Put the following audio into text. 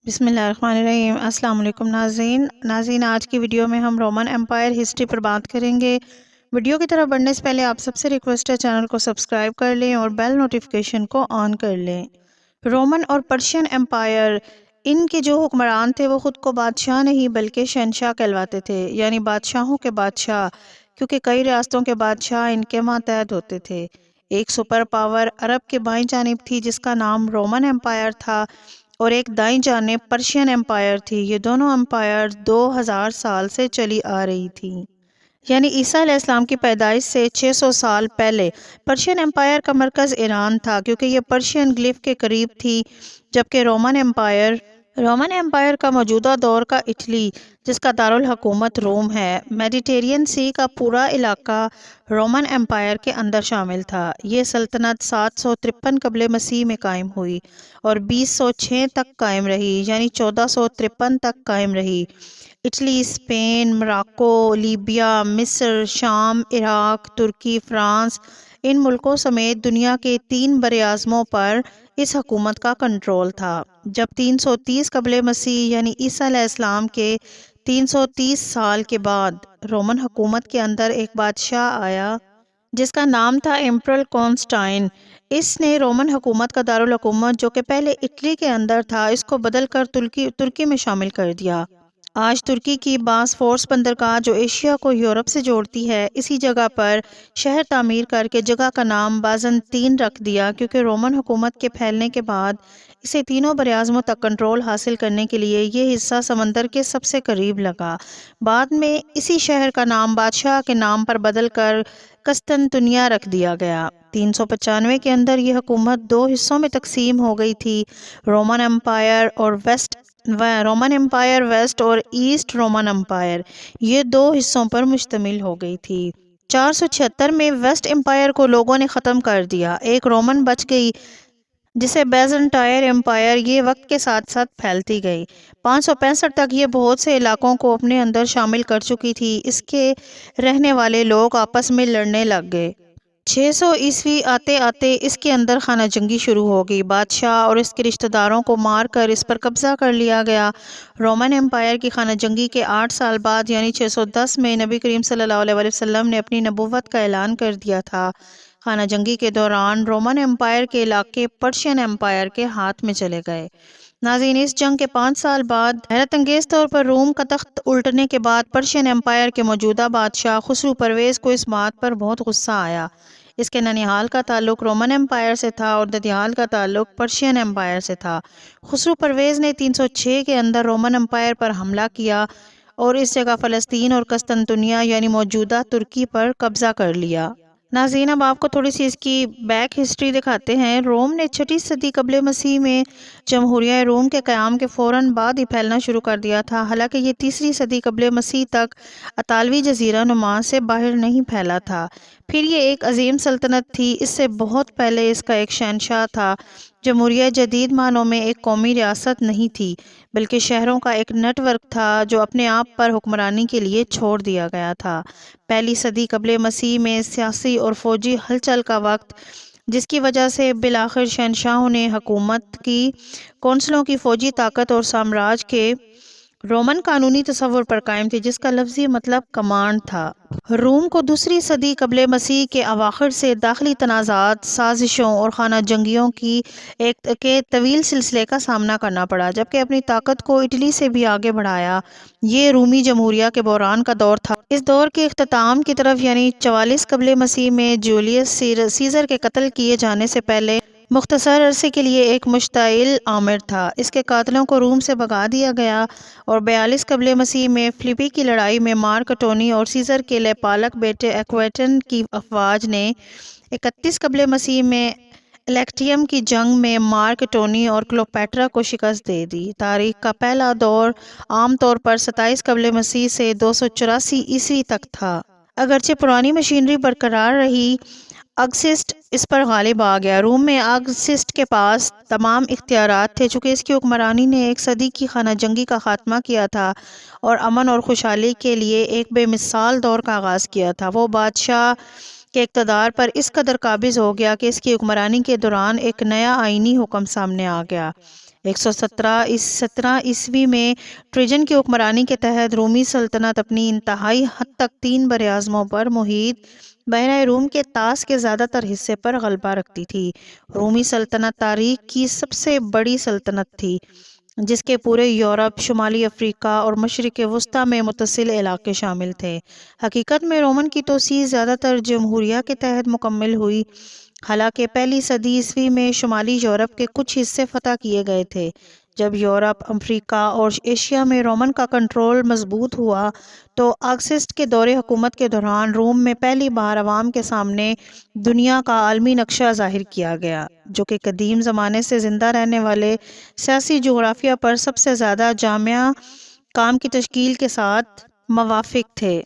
بسم اللہ الرحمن الرحیم۔ السلام علیکم ناظرین، آج کی ویڈیو میں ہم رومن امپائر ہسٹری پر بات کریں گے۔ ویڈیو کی طرف بڑھنے سے پہلے آپ سب سے ریکویسٹ ہے چینل کو سبسکرائب کر لیں اور بیل نوٹیفیکیشن کو آن کر لیں۔ رومن اور پرشین امپائر، ان کے جو حکمران تھے وہ خود کو بادشاہ نہیں بلکہ شہنشاہ کہلواتے تھے، یعنی بادشاہوں کے بادشاہ، کیونکہ کئی ریاستوں کے بادشاہ ان کے ماتحت ہوتے تھے۔ ایک سپر پاور عرب کے بائیں جانب تھی جس کا نام رومن امپائر تھا، اور ایک دائیں جانب پرشین امپائر تھی۔ یہ دونوں امپائر 2000 سال سے چلی آ رہی تھی، یعنی عیسیٰ علیہ السلام کی پیدائش سے 600 سال پہلے۔ پرشین امپائر کا مرکز ایران تھا کیونکہ یہ پرشین گلف کے قریب تھی، جبکہ رومن امپائر کا موجودہ دور کا اٹلی، جس کا دارالحکومت روم ہے، میڈیٹرینین سی کا پورا علاقہ رومن امپائر کے اندر شامل تھا۔ یہ سلطنت 753 قبل مسیح میں قائم ہوئی اور 2006 تک قائم رہی، یعنی 1453 تک قائم رہی۔ اٹلی، اسپین، موراکو، لیبیا، مصر، شام، عراق، ترکی، فرانس، ان ملکوں سمیت دنیا کے 3 براعظموں پر اس حکومت کا کنٹرول تھا۔ جب 330 قبل مسیح یعنی عیسیٰ علیہ السلام کے 330 سال کے بعد رومن حکومت کے اندر ایک بادشاہ آیا جس کا نام تھا ایمپرر کونسٹائن۔ اس نے رومن حکومت کا دارالحکومت، جو کہ پہلے اٹلی کے اندر تھا، اس کو بدل کر ترکی میں شامل کر دیا۔ آج ترکی کی باسفورس بندرگاہ جو ایشیا کو یورپ سے جوڑتی ہے، اسی جگہ پر شہر تعمیر کر کے جگہ کا نام بازنطین رکھ دیا، کیونکہ رومن حکومت کے پھیلنے کے بعد اسے تینوں براعظموں تک کنٹرول حاصل کرنے کے لیے یہ حصہ سمندر کے سب سے قریب لگا۔ بعد میں اسی شہر کا نام بادشاہ کے نام پر بدل کر قسطنطنیہ رکھ دیا گیا۔ 395 کے اندر یہ حکومت 2 حصوں میں تقسیم ہو گئی تھی، رومن امپائر ویسٹ اور ایسٹ رومن امپائر۔ یہ 2 حصوں پر مشتمل ہو گئی تھی۔ 476 میں ویسٹ امپائر کو لوگوں نے ختم کر دیا، ایک رومن بچ گئی جسے بیزنٹائن امپائر، یہ وقت کے ساتھ ساتھ پھیلتی گئی۔ 565 تک یہ بہت سے علاقوں کو اپنے اندر شامل کر چکی تھی۔ اس کے رہنے والے لوگ آپس میں لڑنے لگ گئے۔ 600 عیسوی آتے آتے اس کے اندر خانہ جنگی شروع ہو گئی۔ بادشاہ اور اس کے رشتہ داروں کو مار کر اس پر قبضہ کر لیا گیا۔ رومن امپائر کی خانہ جنگی کے 8 سال بعد یعنی 610 میں نبی کریم صلی اللہ علیہ وسلم نے اپنی نبوت کا اعلان کر دیا تھا۔ خانہ جنگی کے دوران رومن امپائر کے علاقے پرشین امپائر کے ہاتھ میں چلے گئے۔ ناظرین، اس جنگ کے 5 سال بعد حیرت انگیز طور پر روم کا تخت الٹنے کے بعد پرشین امپائر کے موجودہ بادشاہ خسرو پرویز کو اس بات پر بہت غصہ آیا۔ اس کے ننیھال کا تعلق رومن امپائر سے تھا اور ددیال کا تعلق پرشین امپائر سے تھا۔ خسرو پرویز نے 306 کے اندر رومن امپائر پر حملہ کیا اور اس جگہ فلسطین اور قسطنطنیہ یعنی موجودہ ترکی پر قبضہ کر لیا۔ ناظرین، اب آپ کو تھوڑی سی اس کی بیک ہسٹری دکھاتے ہیں۔ روم نے 6 صدی قبل مسیح میں جمہوریہ روم کے قیام کے فوراً بعد ہی پھیلنا شروع کر دیا تھا، حالانکہ یہ 3 صدی قبل مسیح تک اطالوی جزیرہ نما سے باہر نہیں پھیلا تھا۔ پھر یہ ایک عظیم سلطنت تھی۔ اس سے بہت پہلے اس کا ایک شہنشاہ تھا۔ جمہوریہ جدید معنوں میں ایک قومی ریاست نہیں تھی، بلکہ شہروں کا ایک نیٹ ورک تھا جو اپنے آپ پر حکمرانی کے لیے چھوڑ دیا گیا تھا۔ پہلی صدی قبل مسیح میں سیاسی اور فوجی ہلچل کا وقت، جس کی وجہ سے بالآخر شہنشاہوں نے حکومت کی، کونسلوں کی فوجی طاقت اور سامراج کے رومن قانونی تصور پر قائم تھی، جس کا لفظی مطلب کمانڈ تھا۔ روم کو 2 صدی قبل مسیح کے اواخر سے داخلی تنازعات، سازشوں اور خانہ جنگیوں کے طویل سلسلے کا سامنا کرنا پڑا، جبکہ اپنی طاقت کو اٹلی سے بھی آگے بڑھایا۔ یہ رومی جمہوریہ کے بحران کا دور تھا۔ اس دور کے اختتام کی طرف یعنی 44 قبل مسیح میں جولیس سیزر کے قتل کیے جانے سے پہلے مختصر عرصے کے لیے ایک مشتعل آمر تھا۔ اس کے قاتلوں کو روم سے بھگا دیا گیا اور 42 قبل مسیح میں فلیپی کی لڑائی میں مارک انٹونی اور سیزر کے لیپالک بیٹے ایکویٹن کی افواج نے 31 قبل مسیح میں الیکٹیم کی جنگ میں مارک انٹونی اور کلیوپیٹرا کو شکست دے دی۔ تاریخ کا پہلا دور عام طور پر 27 قبل مسیح سے 284 عیسوی تک تھا۔ اگرچہ پرانی مشینری برقرار رہی، اگسسٹ اس پر غالب آ گیا۔ روم میں اگسسٹ کے پاس تمام اختیارات تھے، چونکہ اس کی حکمرانی نے 1 صدی کی خانہ جنگی کا خاتمہ کیا تھا اور امن اور خوشحالی کے لیے ایک بے مثال دور کا آغاز کیا تھا۔ وہ بادشاہ کے اقتدار پر اس قدر قابض ہو گیا کہ اس کی حکمرانی کے دوران ایک نیا آئینی حکم سامنے آ گیا۔ 117 عیسوی میں ٹریجن کی حکمرانی کے تحت رومی سلطنت اپنی انتہائی حد تک 3 براعظموں پر محیط بحیرہ روم کے طاس کے زیادہ تر حصے پر غلبہ رکھتی تھی۔ رومی سلطنت تاریخ کی سب سے بڑی سلطنت تھی جس کے پورے یورپ، شمالی افریقہ اور مشرق وسطیٰ میں متصل علاقے شامل تھے۔ حقیقت میں رومن کی توسیع زیادہ تر جمہوریہ کے تحت مکمل ہوئی، حالانکہ پہلی صدی عیسوی میں شمالی یورپ کے کچھ حصے فتح کیے گئے تھے۔ جب یورپ، افریقہ اور ایشیا میں رومن کا کنٹرول مضبوط ہوا تو آگسٹس کے دور حکومت کے دوران روم میں پہلی بار عوام کے سامنے دنیا کا عالمی نقشہ ظاہر کیا گیا، جو کہ قدیم زمانے سے زندہ رہنے والے سیاسی جغرافیہ پر سب سے زیادہ جامع کام کی تشکیل کے ساتھ موافق تھے۔